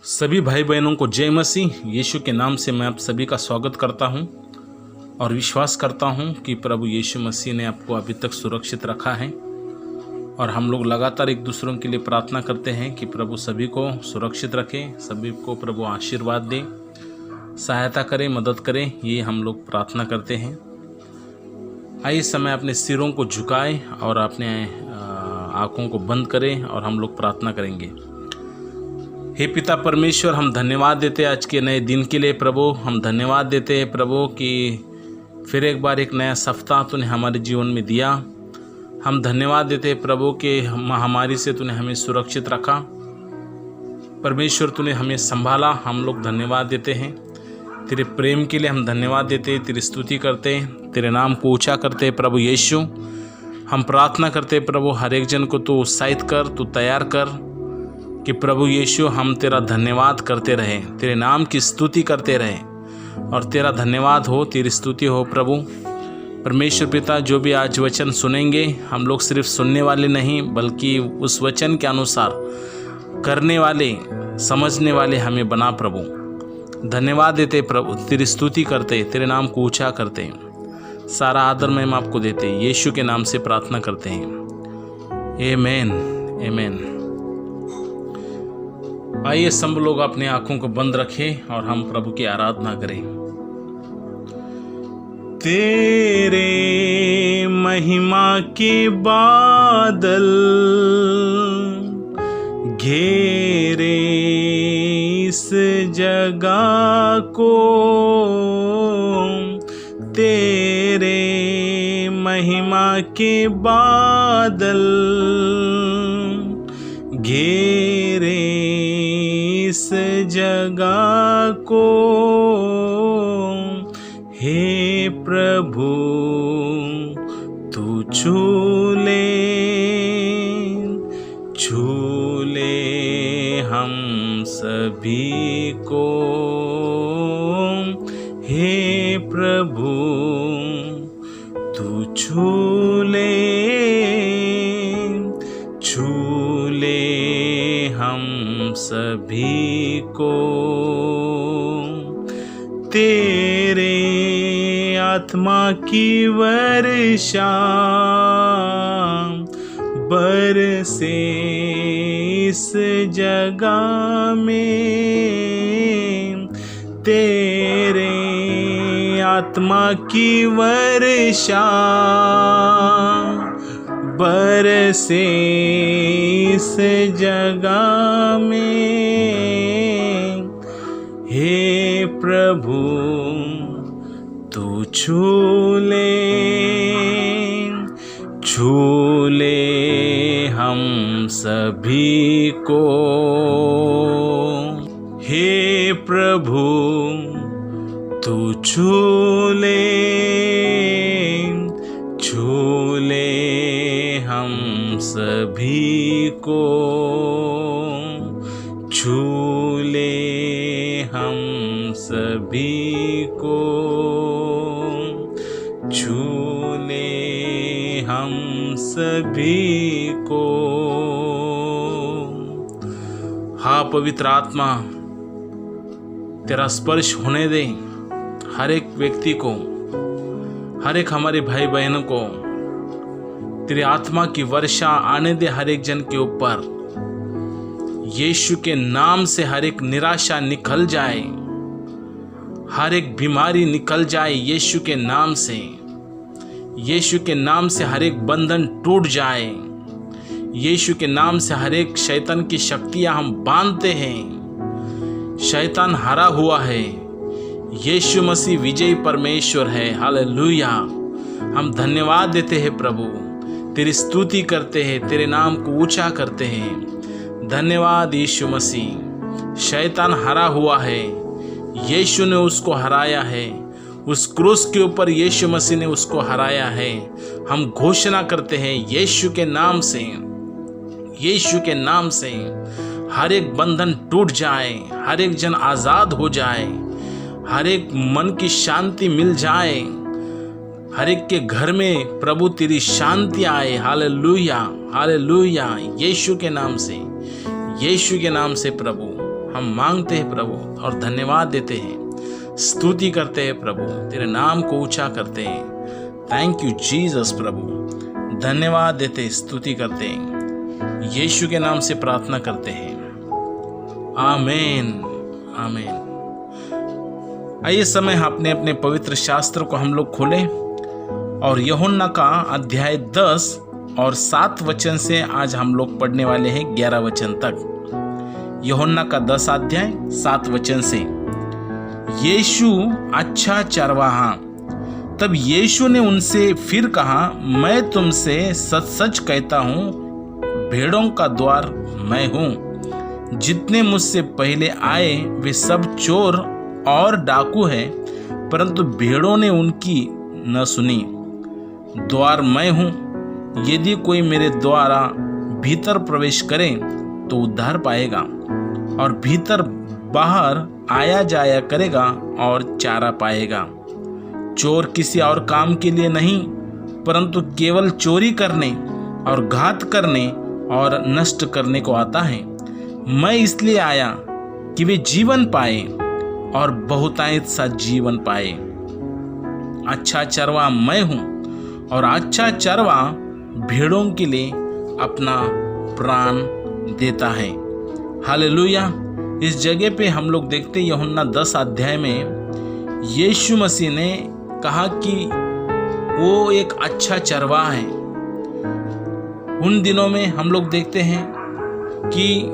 सभी भाई बहनों को जय मसीह यीशु के नाम से मैं आप सभी का स्वागत करता हूं और विश्वास करता हूं कि प्रभु यीशु मसीह ने आपको अभी तक सुरक्षित रखा है। और हम लोग लगातार एक दूसरों के लिए प्रार्थना करते हैं कि प्रभु सभी को सुरक्षित रखे, सभी को प्रभु आशीर्वाद दे, सहायता करे, मदद करे, ये हम लोग प्रार्थना करते हैं। आइए समय अपने सिरों को झुकाए और अपने आँखों को बंद करें और हम लोग प्रार्थना करेंगे। हे पिता परमेश्वर, हम धन्यवाद देते हैं आज के नए दिन के लिए प्रभु। हम धन्यवाद देते हैं प्रभु कि फिर एक बार एक नया सप्ताह तूने हमारे जीवन में दिया। हम धन्यवाद देते हैं प्रभु कि महामारी से तूने हमें सुरक्षित रखा। परमेश्वर तूने हमें संभाला। हम लोग धन्यवाद देते हैं तेरे प्रेम के लिए। हम धन्यवाद देते हैं, तेरी स्तुति करते हैं, तेरे नाम को ऊँचा करते हैं प्रभु यीशु। हम प्रार्थना करते हैं प्रभु हर एक जन को तू उत्साहित कर, तू तैयार कर कि प्रभु यीशु हम तेरा धन्यवाद करते रहें, तेरे नाम की स्तुति करते रहें और तेरा धन्यवाद हो, तेरी स्तुति हो प्रभु। परमेश्वर पिता, जो भी आज वचन सुनेंगे हम लोग सिर्फ सुनने वाले नहीं बल्कि उस वचन के अनुसार करने वाले, समझने वाले हमें बना प्रभु। धन्यवाद देते प्रभु, तेरी स्तुति करते, तेरे नाम को ऊँचा करते, सारा आदर में हम आपको देते, यीशु के नाम से प्रार्थना करते हैं, आमीन आमीन। आइए सब लोग अपने आंखों को बंद रखें और हम प्रभु की आराधना करें। तेरे महिमा के बादल घेरे इस जगह को, तेरे महिमा के बादल घेरे इस जगह को। हे प्रभु तू छू ले हम सभी को। हे प्रभु तू छू ले हम सभी को। तेरे आत्मा की वर्षा बरसे इस जगह में, तेरे आत्मा की वर्षा बरसे इस जगह में। हे प्रभु तू छू ले हम सभी को। हे प्रभु तू छू ले हम सभी को। छू ले हम सभी को। छू ले हम सभी को। हाँ पवित्र आत्मा, तेरा स्पर्श होने दे हर एक व्यक्ति को, हर एक हमारे भाई बहनों को। तेरे आत्मा की वर्षा आने दे हर एक जन के ऊपर। यीशु के नाम से हर एक निराशा निकल जाए, हर एक बीमारी निकल जाए यीशु के नाम से। यीशु के नाम से हर एक बंधन टूट जाए। यीशु के नाम से हर एक शैतान की शक्तियां हम बांधते हैं। शैतान हारा हुआ है, यीशु मसीह विजयी परमेश्वर है। हालेलुया। हम धन्यवाद देते हैं प्रभु, तेरी स्तुति करते हैं, तेरे नाम को ऊंचा करते हैं। धन्यवाद यीशु मसीह। शैतान हारा हुआ है, यीशु ने उसको हराया है। उस क्रूस के ऊपर यीशु मसीह ने उसको हराया है। हम घोषणा करते हैं यीशु के नाम से, यीशु के नाम से हर एक बंधन टूट जाए, हर एक जन आज़ाद हो जाए, हर एक मन की शांति मिल जाए, हर एक के घर में प्रभु तेरी शांति आए। Hallelujah hallelujah. यीशु के नाम से, यीशु के नाम से प्रभु हम मांगते हैं प्रभु और धन्यवाद देते हैं, स्तुति करते हैं प्रभु, तेरे नाम को ऊंचा करते हैं। थैंक यू जीसस प्रभु, धन्यवाद देते, स्तुति करते हैं, यीशु के नाम से प्रार्थना करते हैं, आमीन आमीन। आइए समय अपने अपने पवित्र शास्त्र को हम लोग खोलें और यूहन्ना का अध्याय 10 और 7 वचन से आज हम लोग पढ़ने वाले हैं 11 वचन तक। यूहन्ना का 10 अध्याय 7 वचन से। यीशु अच्छा चरवाहा। तब यीशु ने उनसे फिर कहा, मैं तुमसे सच सच कहता हूँ, भेड़ों का द्वार मैं हूँ। जितने मुझसे पहले आए वे सब चोर और डाकू है, परंतु भेड़ों ने उनकी न सुनी। द्वार मैं हूँ, यदि कोई मेरे द्वारा भीतर प्रवेश करे तो उद्धार पाएगा और भीतर बाहर आया जाया करेगा और चारा पाएगा। चोर किसी और काम के लिए नहीं, परंतु केवल चोरी करने और घात करने और नष्ट करने को आता है। मैं इसलिए आया कि वे जीवन पाए और बहुतायत सा जीवन पाए। अच्छा चरवा मैं हूँ और अच्छा चरवा भेड़ों के लिए अपना प्राण देता है। हालेलुया। इस जगह पे हम लोग देखते हैं यूहन्ना 10 अध्याय में यीशु मसीह ने कहा कि वो एक अच्छा चरवाहा है। उन दिनों में हम लोग देखते हैं कि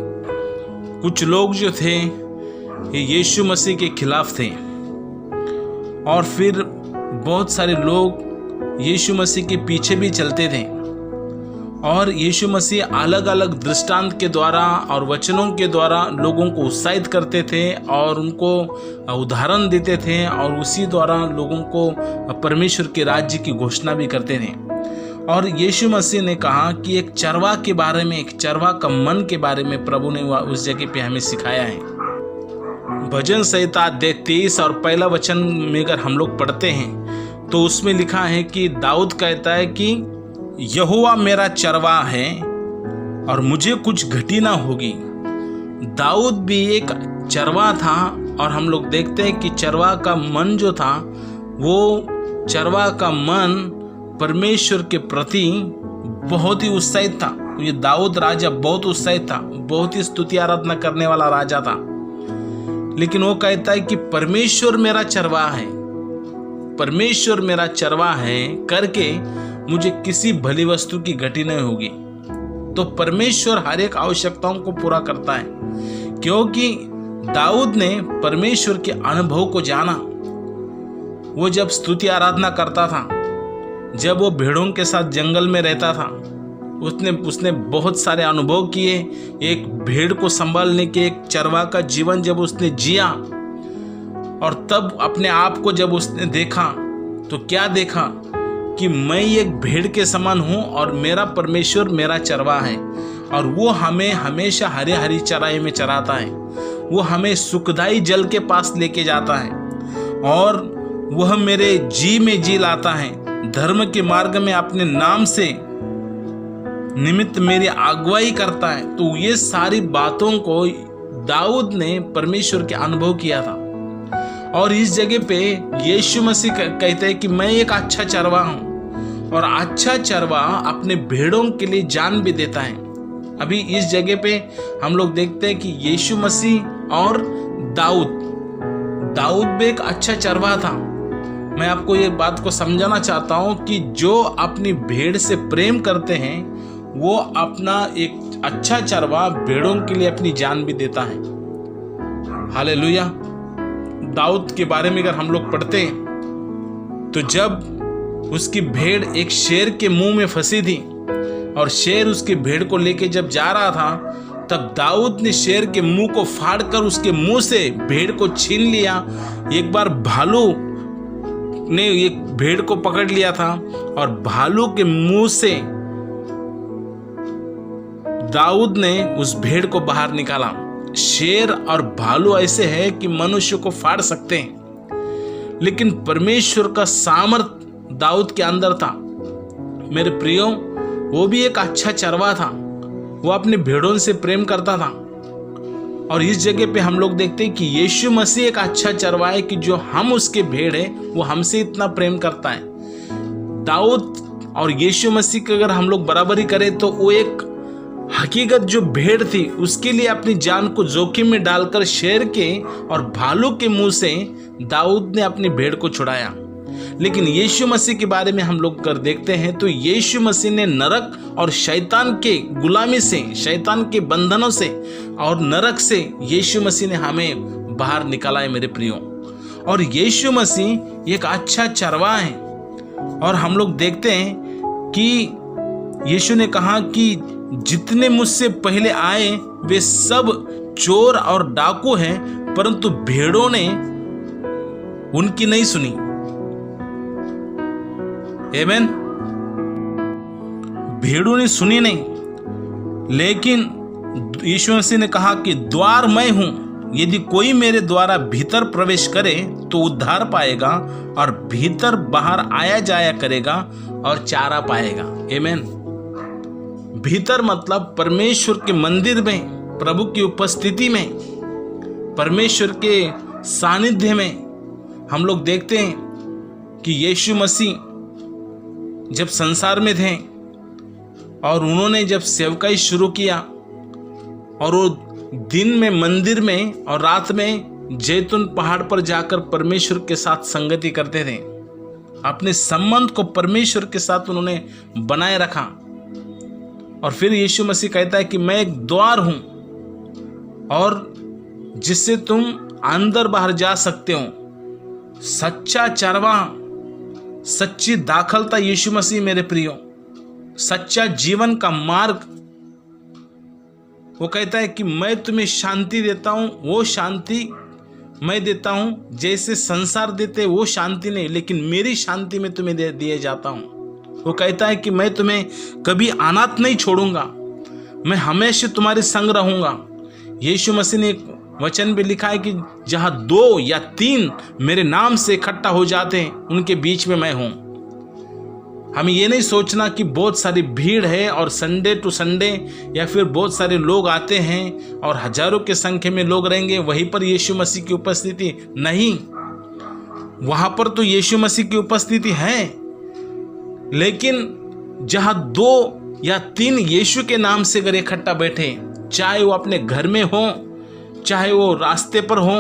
कुछ लोग जो थे ये यीशु मसीह के खिलाफ थे और फिर बहुत सारे लोग यीशु मसीह के पीछे भी चलते थे और यीशु मसीह अलग अलग दृष्टांत के द्वारा और वचनों के द्वारा लोगों को उत्साहित करते थे और उनको उदाहरण देते थे और उसी द्वारा लोगों को परमेश्वर के राज्य की घोषणा भी करते थे। और यीशु मसीह ने कहा कि एक चरवा के बारे में, एक चरवा का मन के बारे में प्रभु ने उस जगह पे हमें सिखाया है। भजन संहिता 23 और पहला वचन में अगर हम लोग पढ़ते हैं तो उसमें लिखा है कि दाऊद कहता है कि यहोवा मेरा चरवाहा है और मुझे कुछ घटी ना होगी। दाऊद भी एक चरवाहा था और हम लोग देखते हैं कि चरवाहा का मन जो था, वो चरवाहा का मन परमेश्वर के प्रति बहुत ही उत्साहित था। ये दाऊद राजा बहुत उत्साहित था, बहुत ही स्तुति आराधना करने वाला राजा था। लेकिन वो कहता है कि परमेश्वर मेरा चरवाहा है, परमेश्वर मेरा चरवाहा है करके मुझे किसी भली वस्तु की घटी नहीं होगी। तो परमेश्वर हर एक आवश्यकताओं को पूरा करता है, क्योंकि दाऊद ने परमेश्वर के अनुभव को जाना। वो जब स्तुति आराधना करता था, जब वो भेड़ों के साथ जंगल में रहता था, उसने बहुत सारे अनुभव किए। एक भेड़ को संभालने के, एक चरवाहा का जीवन जब उसने जिया और तब अपने आप को जब उसने देखा तो क्या देखा कि मैं एक भेड़ के समान हूँ और मेरा परमेश्वर मेरा चरवाहा है और वो हमें हमेशा हरे हरी चराई में चराता है। वो हमें सुखदाई जल के पास लेके जाता है और वह मेरे जी में जी लाता है। धर्म के मार्ग में अपने नाम से निमित्त मेरी अगुवाई करता है। तो ये सारी बातों को दाऊद ने परमेश्वर के अनुभव किया था। और इस जगह पे यीशु मसीह कहते हैं कि मैं एक अच्छा चरवाहा हूँ और अच्छा चरवाहा अपने भेड़ों के लिए जान भी देता है। अभी इस जगह पे हम लोग देखते हैं कि यीशु मसीह और दाऊद भी एक अच्छा चरवाहा था। मैं आपको ये बात को समझाना चाहता हूँ कि जो अपनी भेड़ से प्रेम करते हैं वो अपना एक अच्छा चरवाहा भेड़ों के लिए अपनी जान भी देता है। हालेलुया। दाऊद के बारे में अगर हम लोग पढ़ते हैं तो जब उसकी भेड़ एक शेर के मुंह में फंसी थी और शेर उसकी भेड़ को लेके जब जा रहा था, तब दाऊद ने शेर के मुंह को फाड़कर उसके मुंह से भेड़ को छीन लिया। एक बार भालू ने एक भेड़ को पकड़ लिया था और भालू के मुंह से दाऊद ने उस भेड़ को बाहर निकाला। शेर और भालू ऐसे है कि मनुष्य को फाड़ सकते हैं, लेकिन परमेश्वर का सामर्थ दाऊद के अंदर था। मेरे प्रियो, वो भी एक अच्छा चरवाहा था। वो अपने भेड़ों से प्रेम करता था और इस जगह पे हम लोग देखते हैं कि यीशु मसीह एक अच्छा चरवाहा है कि जो हम उसके भेड़ है, वो हमसे इतना प्रेम करता है। दाऊद और यीशु मसीह की अगर हम लोग बराबरी करें तो वो एक हकीकत जो भेड़ थी उसके लिए अपनी जान को जोखिम में डालकर शेर के और भालू के मुंह से दाऊद ने अपनी भेड़ को छुड़ाया। लेकिन यीशु मसीह के बारे में हम लोग कर देखते हैं तो यीशु मसीह ने नरक और शैतान के गुलामी से, शैतान के बंधनों से और नरक से यीशु मसीह ने हमें बाहर निकाला है मेरे प्रियो। और यीशु मसीह एक अच्छा चरवाहा है। और हम लोग देखते हैं कि यीशु ने कहा कि जितने मुझसे पहले आए वे सब चोर और डाकू हैं, परंतु भेड़ों ने उनकी नहीं सुनी। आमीन। भेड़ों ने सुनी नहीं। लेकिन यीशु मसीह ने कहा कि द्वार मैं हूं, यदि कोई मेरे द्वारा भीतर प्रवेश करे तो उद्धार पाएगा और भीतर बाहर आया जाया करेगा और चारा पाएगा। आमीन। भीतर मतलब परमेश्वर के मंदिर में, प्रभु की उपस्थिति में, परमेश्वर के सानिध्य में। हम लोग देखते हैं कि यीशु मसीह जब संसार में थे और उन्होंने जब सेवकाई शुरू किया और वो दिन में मंदिर में और रात में जैतून पहाड़ पर जाकर परमेश्वर के साथ संगति करते थे। अपने संबंध को परमेश्वर के साथ उन्होंने बनाए रखा। और फिर यीशु मसीह कहता है कि मैं एक द्वार हूं और जिससे तुम अंदर बाहर जा सकते हो। सच्चा चरवाहा, सच्ची दाखलता यीशु मसीह मेरे प्रियो, सच्चा जीवन का मार्ग। वो कहता है कि मैं तुम्हें शांति देता हूं, वो शांति मैं देता हूं जैसे संसार देते वो शांति नहीं, लेकिन मेरी शांति में तुम्हें दिए जाता हूं। वो कहता है कि मैं तुम्हें कभी अनाथ नहीं छोड़ूंगा, मैं हमेशा तुम्हारे संग रहूंगा। यीशु मसीह ने एक वचन भी लिखा है कि जहां 2 या 3 मेरे नाम से इकट्ठा हो जाते हैं उनके बीच में मैं हूं। हमें ये नहीं सोचना कि बहुत सारी भीड़ है और संडे टू संडे या फिर बहुत सारे लोग आते हैं और हजारों के संख्या में लोग रहेंगे, वहीं पर यीशु मसीह की उपस्थिति नहीं। वहां पर तो यीशु मसीह की उपस्थिति है, लेकिन जहां 2 या 3 यीशु के नाम से अगर इकट्ठा बैठे, चाहे वो अपने घर में हो, चाहे वो रास्ते पर हो,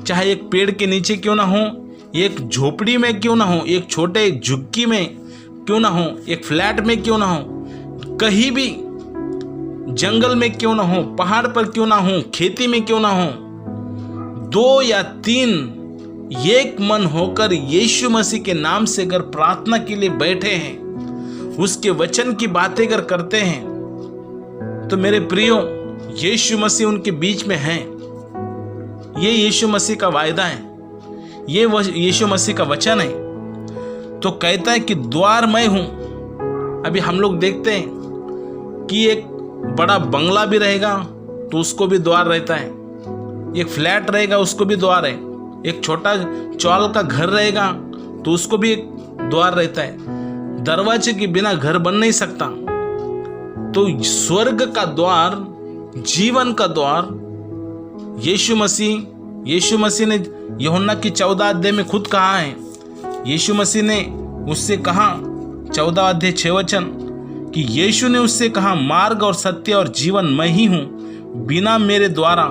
चाहे एक पेड़ के नीचे क्यों ना हो, एक झोपड़ी में क्यों ना हो, एक छोटे झुग्गी में क्यों ना हो, एक फ्लैट में क्यों ना हो, कहीं भी जंगल में क्यों ना हो, पहाड़ पर क्यों ना हो, खेती में क्यों ना हो, 2 या 3 एक मन होकर यीशु मसीह के नाम से अगर प्रार्थना के लिए बैठे हैं, उसके वचन की बातें अगर करते हैं, तो मेरे प्रियो यीशु मसीह उनके बीच में हैं। ये यीशु मसीह का वायदा है, ये यीशु मसीह का वचन है। तो कहता है कि द्वार मैं हूं। अभी हम लोग देखते हैं कि एक बड़ा बंगला भी रहेगा तो उसको भी द्वार रहता है, एक फ्लैट रहेगा उसको भी द्वार है, एक छोटा चौल का घर रहेगा तो उसको भी एक द्वार रहता है। दरवाजे के बिना घर बन नहीं सकता। तो स्वर्ग का द्वार, जीवन का द्वार यीशु मसीह ने यूहन्ना की 14 अध्याय में खुद कहा है। यीशु मसीह ने उससे कहा 14 अध्याय 6 वचन कि यीशु ने उससे कहा, मार्ग और सत्य और जीवन मैं ही हूं, बिना मेरे द्वारा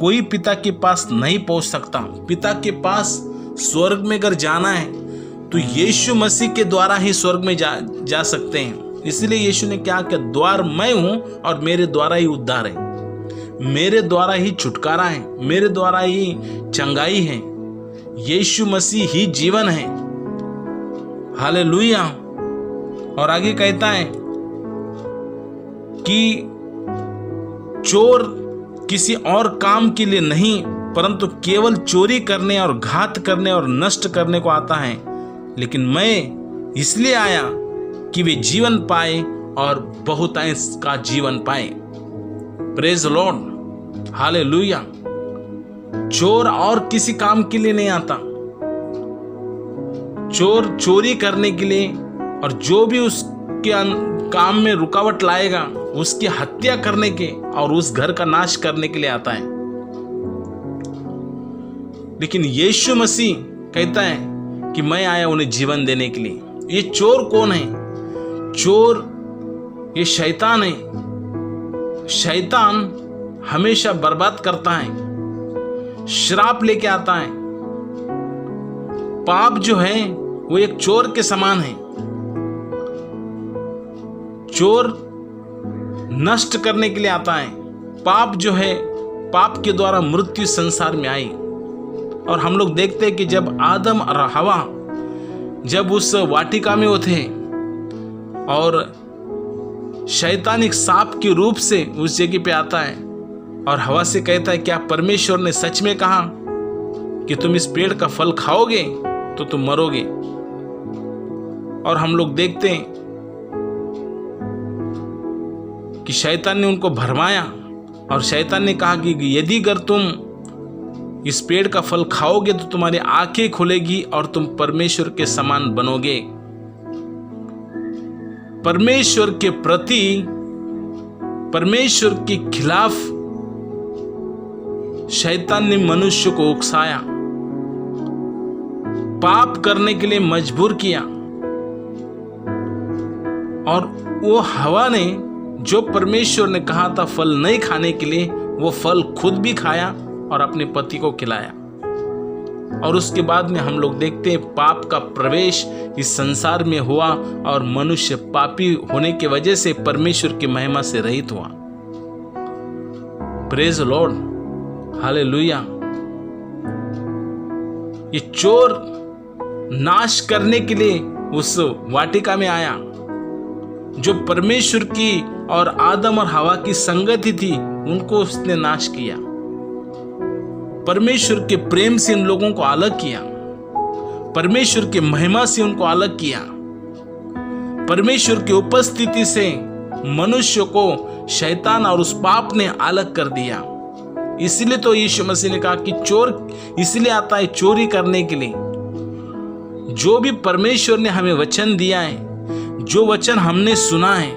कोई पिता के पास नहीं पहुंच सकता। पिता के पास स्वर्ग में अगर जाना है तो यीशु मसीह के द्वारा ही स्वर्ग में जा सकते हैं। इसलिए यीशु ने क्या किया, द्वार मैं हूं और मेरे द्वारा ही उद्धार है, मेरे द्वारा ही छुटकारा है, मेरे द्वारा ही चंगाई है। यीशु मसीह ही जीवन है। हालेलुया। और आगे कहता है कि चोर किसी और काम के लिए नहीं, परंतु केवल चोरी करने और घात करने और नष्ट करने को आता है, लेकिन मैं इसलिए आया कि वे जीवन पाए और बहुतांश का जीवन पाए। Praise Lord, hallelujah. चोर और किसी काम के लिए नहीं आता। चोर चोरी करने के लिए और जो भी उसके काम में रुकावट लाएगा उसकी हत्या करने के और उस घर का नाश करने के लिए आता है। लेकिन यीशु मसीह कहता है कि मैं आया उन्हें जीवन देने के लिए। ये चोर कौन है? चोर ये शैतान है। शैतान हमेशा बर्बाद करता है, श्राप लेके आता है। पाप जो है वो एक चोर के समान है। चोर नष्ट करने के लिए आता है। पाप जो है, पाप के द्वारा मृत्यु संसार में आई। और हम लोग देखते हैं कि जब आदम और हवा जब उस वाटिका में वो थे और शैतान एक सांप के रूप से उस जगह पे आता है और हवा से कहता है, क्या परमेश्वर ने सच में कहा कि तुम इस पेड़ का फल खाओगे तो तुम मरोगे? और हम लोग देखते हैं कि शैतान ने उनको भरमाया और शैतान ने कहा कि यदि अगर तुम इस पेड़ का फल खाओगे तो तुम्हारी आंखें खुलेगी और तुम परमेश्वर के समान बनोगे। परमेश्वर के प्रति, परमेश्वर के खिलाफ शैतान ने मनुष्य को उकसाया, पाप करने के लिए मजबूर किया। और वो हवा ने जो परमेश्वर ने कहा था फल नहीं खाने के लिए, वो फल खुद भी खाया और अपने पति को खिलाया। और उसके बाद में हम लोग देखते हैं पाप का प्रवेश इस संसार में हुआ और मनुष्य पापी होने की वजह से परमेश्वर की महिमा से रहित हुआ। Praise Lord, hallelujah. ये चोर नाश करने के लिए उस वाटिका में आया। जो परमेश्वर की और आदम और हवा की संगति थी उनको उसने नाश किया। परमेश्वर के प्रेम से इन लोगों को अलग किया, परमेश्वर की महिमा से उनको अलग किया, परमेश्वर की उपस्थिति से मनुष्य को शैतान और उस पाप ने अलग कर दिया। इसलिए तो यीशु मसीह ने कहा कि चोर इसलिए आता है चोरी करने के लिए। जो भी परमेश्वर ने हमें वचन दिया है, जो वचन हमने सुना है,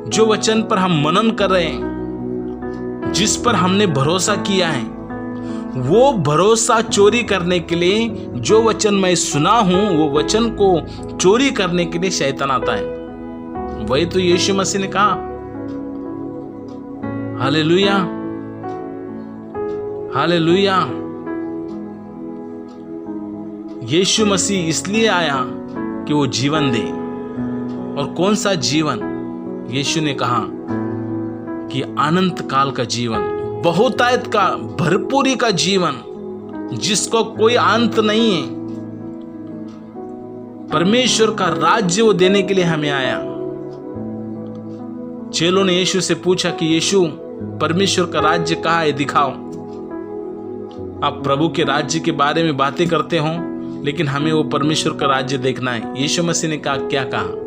जो वचन पर हम मनन कर रहे हैं, जिस पर हमने भरोसा किया है, वो भरोसा चोरी करने के लिए, जो वचन मैं सुना हूं वो वचन को चोरी करने के लिए शैतान आता है। वही तो यीशु मसीह ने कहा। Hallelujah, hallelujah. यीशु मसीह इसलिए आया कि वो जीवन दे। और कौन सा जीवन? यीशु ने कहा कि अनंत काल का जीवन, बहुतायत का, भरपूरी का जीवन, जिसको कोई अंत नहीं है। परमेश्वर का राज्य वो देने के लिए हमें आया। चेलों ने यीशु से पूछा कि यीशु, परमेश्वर का राज्य कहाँ है, दिखाओ। आप प्रभु के राज्य के बारे में बातें करते हो, लेकिन हमें वो परमेश्वर का राज्य देखना है। यीशु मसीह ने कहा, क्या कहा?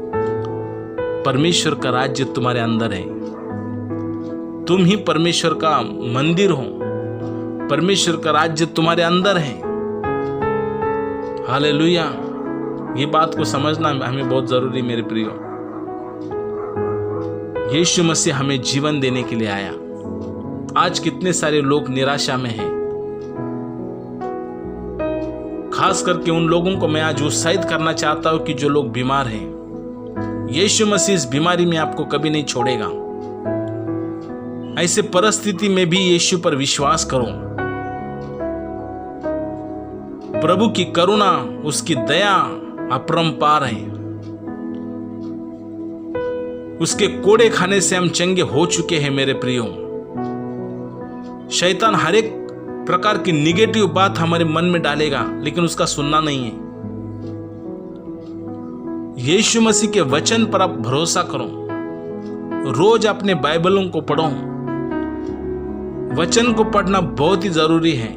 परमेश्वर का राज्य तुम्हारे अंदर है। तुम ही परमेश्वर का मंदिर हो। परमेश्वर का राज्य तुम्हारे अंदर है। हालेलुया। ये बात को समझना हमें बहुत जरूरी, मेरे प्रियो। यीशु मसीह हमें जीवन देने के लिए आया। आज कितने सारे लोग निराशा में हैं। खास करके उन लोगों को मैं आज उत्साहित करना चाहता हूं कि जो लोग बीमार हैं। यीशु मसीह इस बीमारी में आपको कभी नहीं छोड़ेगा। ऐसे परिस्थिति में भी यीशु पर विश्वास करो। प्रभु की करुणा, उसकी दया अपरंपार है। उसके कोड़े खाने से हम चंगे हो चुके हैं, मेरे प्रियो। शैतान हर एक प्रकार की निगेटिव बात हमारे मन में डालेगा, लेकिन उसका सुनना नहीं है। यीशु मसीह के वचन पर आप भरोसा करो। रोज अपने बाइबलों को पढ़ो। वचन को पढ़ना बहुत ही जरूरी है।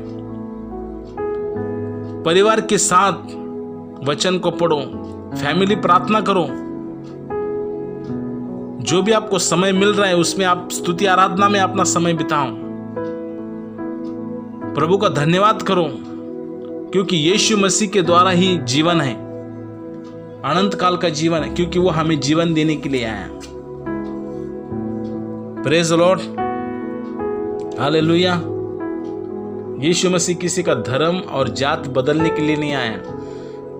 परिवार के साथ वचन को पढ़ो। फैमिली प्रार्थना करो। जो भी आपको समय मिल रहा है उसमें आप स्तुति आराधना में अपना समय बिताओ। प्रभु का धन्यवाद करो, क्योंकि यीशु मसीह के द्वारा ही जीवन है, अनंत काल का जीवन है, क्योंकि वो हमें जीवन देने के लिए आया। Praise the Lord, hallelujah. Yeshu Masih किसी का धर्म और जात बदलने के लिए नहीं आया,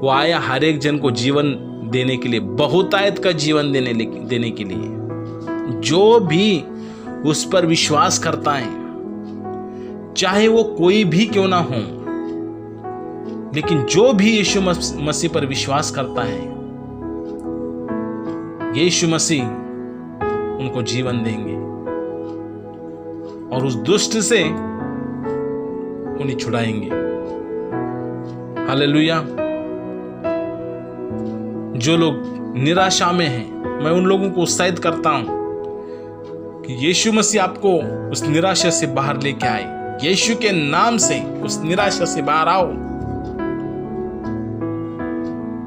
वो आया हर एक जन को जीवन देने के लिए, बहुतायत का जीवन देने के लिए। जो भी उस पर विश्वास करता है, चाहे वो कोई भी क्यों ना हो, लेकिन जो भी यीशु मसीह पर विश्वास करता है, यीशु मसीह उनको जीवन देंगे और उस दुष्ट से उन्हें छुड़ाएंगे। हालेलुया। जो लोग निराशा में हैं, मैं उन लोगों को उत्साहित करता हूं कि यीशु मसीह आपको उस निराशा से बाहर लेके आए। यीशु के नाम से उस निराशा से बाहर आओ,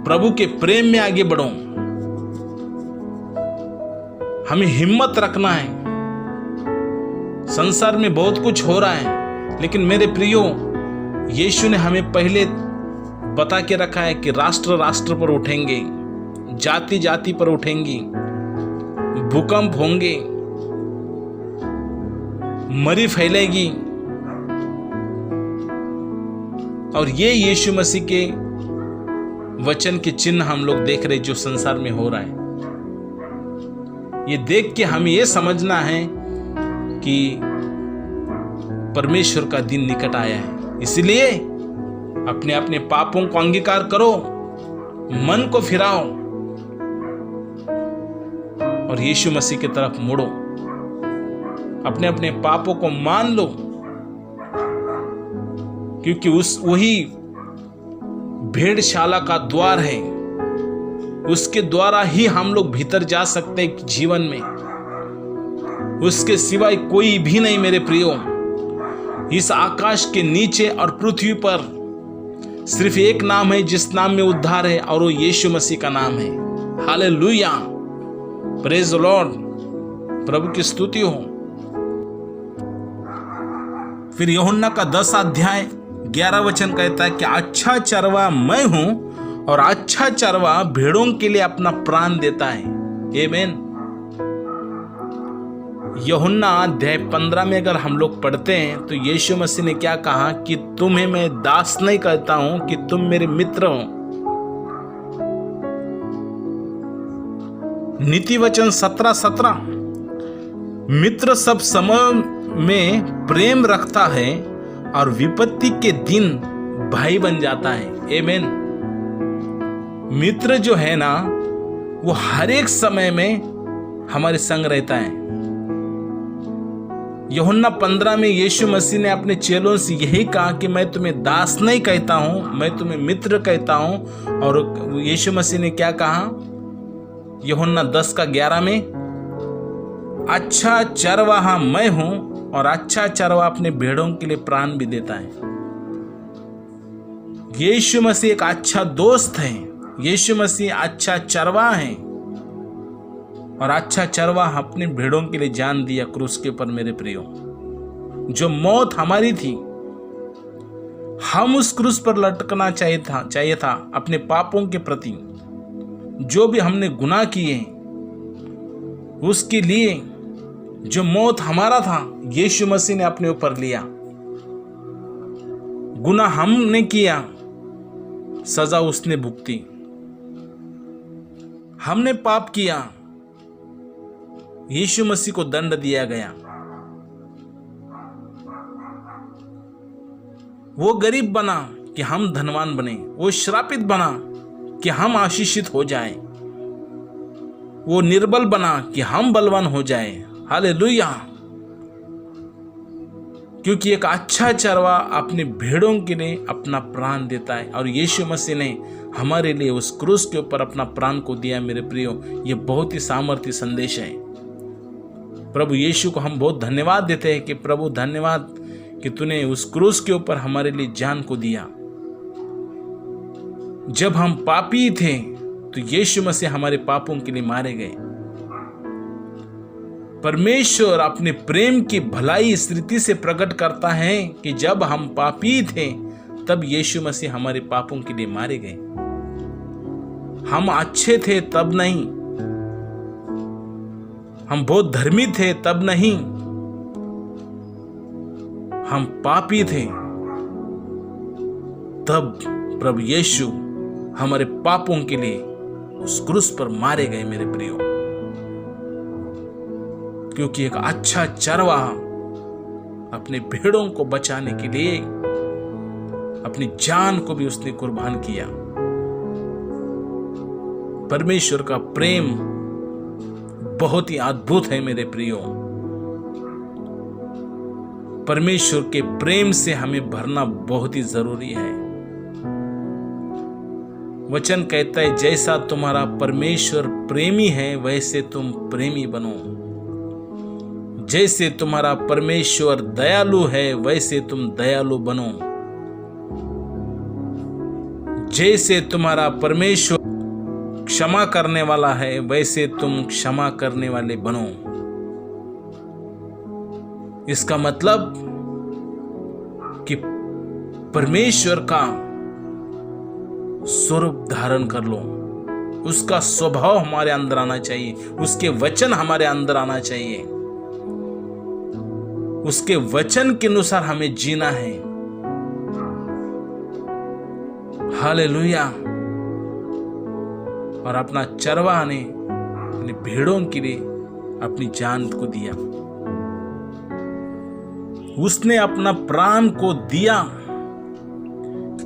प्रभु के प्रेम में आगे बढ़ो। हमें हिम्मत रखना है। संसार में बहुत कुछ हो रहा है, लेकिन मेरे प्रियो, यीशु ने हमें पहले बता के रखा है कि राष्ट्र राष्ट्र पर उठेंगे, जाति जाति पर उठेंगी, भूकंप होंगे, मरी फैलेगी। और ये यीशु मसीह के वचन के चिन्ह हम लोग देख रहे जो संसार में हो रहा है। ये देख के हमें ये समझना है कि परमेश्वर का दिन निकट आया है। इसलिए अपने अपने पापों को अंगीकार करो, मन को फिराओ और यीशु मसीह की तरफ मुड़ो। अपने अपने पापों को मान लो, क्योंकि वही भेड़शाला का द्वार है। उसके द्वारा ही हम लोग भीतर जा सकते हैं जीवन में। उसके सिवाय कोई भी नहीं मेरे प्रियो। इस आकाश के नीचे और पृथ्वी पर सिर्फ एक नाम है जिस नाम में उद्धार है, और वो यीशु मसीह का नाम है। हालेलुया, प्रेज द लॉर्ड, प्रभु की स्तुति हो। फिर यूहन्ना का 10 अध्याय 11 वचन कहता है कि अच्छा चरवा मैं हूं और अच्छा चरवा भेड़ों के लिए अपना प्राण देता है। आमीन। यूहन्ना अध्याय 15 में अगर हम लोग पढ़ते हैं तो यीशु मसीह ने क्या कहा कि तुम्हें मैं दास नहीं कहता हूं कि तुम मेरे मित्र हो। नीति वचन 17:17, मित्र सब समय में प्रेम रखता है और विपत्ति के दिन भाई बन जाता है। आमीन। मित्र जो है ना, वो हर एक समय में हमारे संग रहता है। यूहन्ना 15 में यीशु मसीह ने अपने चेलों से यही कहा कि मैं तुम्हें दास नहीं कहता हूं, मैं तुम्हें मित्र कहता हूं। और यीशु मसीह ने क्या कहा यूहन्ना 10:11 में, अच्छा चरवाहा मैं हूं और अच्छा चरवाहा अपने भेड़ों के लिए प्राण भी देता है। यीशु मसीह एक अच्छा दोस्त है। यीशु मसीह अच्छा चरवाहा है और अच्छा चरवाहा अपने भेड़ों के लिए जान दिया क्रूस के ऊपर। मेरे प्रियो, जो मौत हमारी थी, हम उस क्रूस पर लटकना चाहिए था अपने पापों के प्रति। जो भी हमने गुनाह किए उसके लिए जो मौत हमारा था, यीशु मसीह ने अपने ऊपर लिया। गुनाह हमने किया, सजा उसने भुगती। हमने पाप किया, यीशु मसीह को दंड दिया गया। वो गरीब बना कि हम धनवान बने, वो श्रापित बना कि हम आशीषित हो जाएं, वो निर्बल बना कि हम बलवान हो जाएं। हालेलुया। क्योंकि एक अच्छा चरवा अपने भेड़ों के लिए अपना प्राण देता है, और यीशु मसीह ने हमारे लिए उस क्रूस के ऊपर अपना प्राण को दिया। मेरे प्रियो, ये बहुत ही सामर्थ्य संदेश है। प्रभु यीशु को हम बहुत धन्यवाद देते हैं कि प्रभु धन्यवाद कि तूने उस क्रूस के ऊपर हमारे लिए जान को दिया। जब हम पापी थे तो यीशु मसीह हमारे पापों के लिए मारे गए। परमेश्वर अपने प्रेम की भलाई इस रीति से प्रकट करता है कि जब हम पापी थे तब यीशु मसीह हमारे पापों के लिए मारे गए। हम अच्छे थे तब नहीं, हम बहुत धर्मी थे तब नहीं, हम पापी थे तब प्रभु यीशु हमारे पापों के लिए उस क्रूस पर मारे गए मेरे प्रियो, क्योंकि एक अच्छा चरवाहा अपने भेड़ों को बचाने के लिए अपनी जान को भी उसने कुर्बान किया। परमेश्वर का प्रेम बहुत ही अद्भुत है मेरे प्रियो। परमेश्वर के प्रेम से हमें भरना बहुत ही जरूरी है। वचन कहता है, जैसा तुम्हारा परमेश्वर प्रेमी है वैसे तुम प्रेमी बनो। जैसे तुम्हारा परमेश्वर दयालु है वैसे तुम दयालु बनो। जैसे तुम्हारा परमेश्वर क्षमा करने वाला है वैसे तुम क्षमा करने वाले बनो। इसका मतलब कि परमेश्वर का स्वरूप धारण कर लो, उसका स्वभाव हमारे अंदर आना चाहिए, उसके वचन हमारे अंदर आना चाहिए, उसके वचन के अनुसार हमें जीना है। हालेलुया। और अपना चरवाहा ने अपने भेड़ों के लिए अपनी जान को दिया। उसने अपना प्राण को दिया।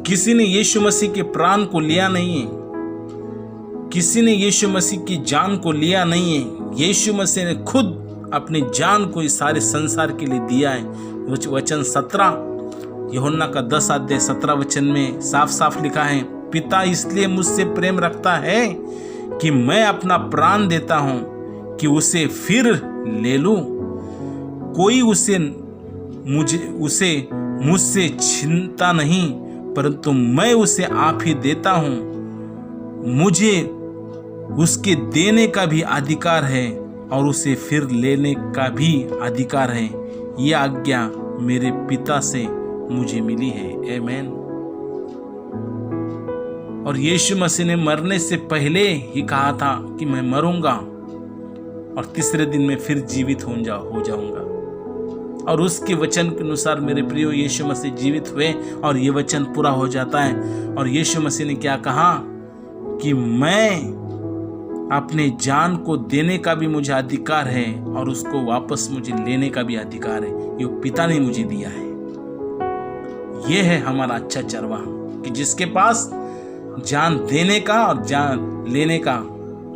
किसी ने यीशु मसीह के प्राण को लिया नहीं है, किसी ने यीशु मसीह की जान को लिया नहीं है। यीशु मसीह ने खुद अपनी जान को इस सारे संसार के लिए दिया है। वचन 17 यूहन्ना का 10 अध्याय 17 वचन में साफ साफ लिखा है, पिता इसलिए मुझसे प्रेम रखता है कि मैं अपना प्राण देता हूं कि उसे फिर ले लूं। कोई उसे मुझसे छीनता नहीं, परंतु मैं उसे आप ही देता हूं। मुझे उसके देने का भी अधिकार है और उसे फिर लेने का भी अधिकार है। यह आज्ञा मेरे पिता से मुझे मिली है। आमीन। और यीशु मसीह ने मरने से पहले ही कहा था कि मैं मरूंगा और तीसरे दिन में फिर जीवित हो जाऊंगा। और उसके वचन के अनुसार मेरे प्रियो यीशु मसीह जीवित हुए और ये वचन पूरा हो जाता है। और यीशु मसीह ने क्या कहा कि मैं अपने जान को देने का भी मुझे अधिकार है और उसको वापस मुझे लेने का भी अधिकार है। ये पिता ने मुझे दिया है। ये है हमारा अच्छा चरवाहा कि जिसके पास जान देने का और जान लेने का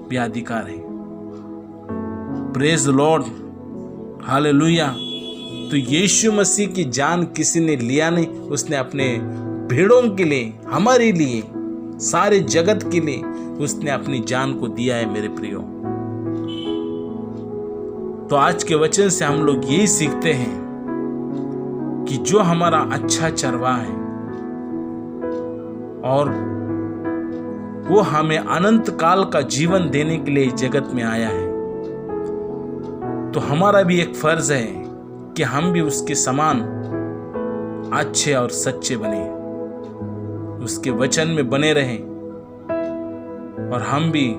भी अधिकार है। Praise the Lord. हालेलुया। तो यीशु मसीह की जान किसी ने लिया नहीं, उसने अपने भेड़ों के लिए, हमारे लिए, सारे जगत के लिए उसने अपनी जान को दिया है मेरे प्रियो। तो आज के वचन से हम लोग यही सीखते हैं कि जो हमारा अच्छा चरवाहा है और वो हमें अनंत काल का जीवन देने के लिए जगत में आया है, तो हमारा भी एक फर्ज है कि हम भी उसके समान अच्छे और सच्चे बने, उसके वचन में बने रहें और हम भी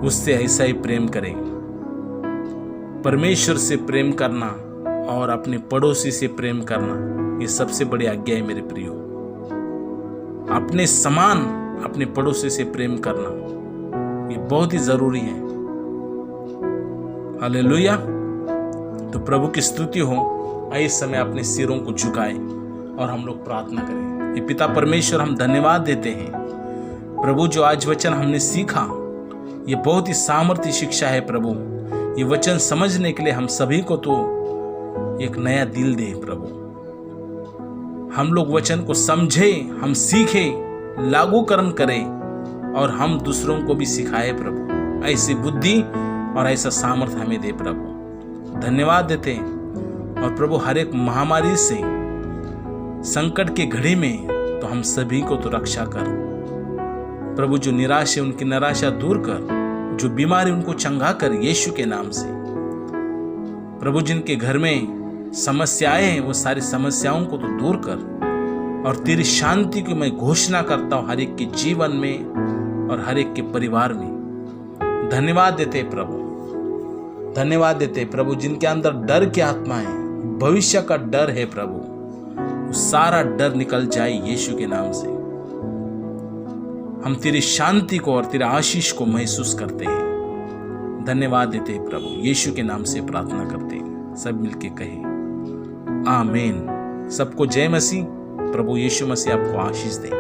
उससे ऐसा ही प्रेम करें। परमेश्वर से प्रेम करना और अपने पड़ोसी से प्रेम करना, ये सबसे बड़ी आज्ञा है मेरे प्रियो। अपने समान अपने पड़ोसी से प्रेम करना, ये बहुत ही जरूरी है। हालेलुया। तो प्रभु की स्तुति हो। इस समय अपने सिरों को झुकाएं और हम लोग प्रार्थना करें। ये पिता परमेश्वर, हम धन्यवाद देते हैं प्रभु, जो आज वचन हमने सीखा ये बहुत ही सामर्थ्य शिक्षा है प्रभु। ये वचन समझने के लिए हम सभी को तो एक नया दिल दे प्रभु। हम लोग वचन को समझे, हम सीखे, लागूकरण करें और हम दूसरों को भी सिखाए प्रभु। ऐसी बुद्धि और ऐसा सामर्थ्य हमें दे प्रभु। धन्यवाद देते हैं। और प्रभु हर एक महामारी से, संकट के घड़ी में तो हम सभी को तो रक्षा कर प्रभु। जो निराश है उनकी निराशा दूर कर, जो बीमार है उनको चंगा कर यीशु के नाम से प्रभु। जिनके घर में समस्याएं हैं वो सारी समस्याओं को तो दूर कर और तेरी शांति की मैं घोषणा करता हूं हर एक के जीवन में और हर एक के परिवार में। धन्यवाद देते प्रभु, धन्यवाद देते प्रभु। जिनके अंदर डर की आत्मा है, भविष्य का डर है प्रभु, सारा डर निकल जाए यीशु के नाम से। हम तेरी शांति को और तेरे आशीष को महसूस करते हैं। धन्यवाद देते हैं प्रभु, यीशु के नाम से प्रार्थना करते हैं। सब मिलके कहे आमीन। सबको जय मसीह। प्रभु यीशु मसीह आपको आशीष दे।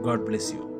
God bless you.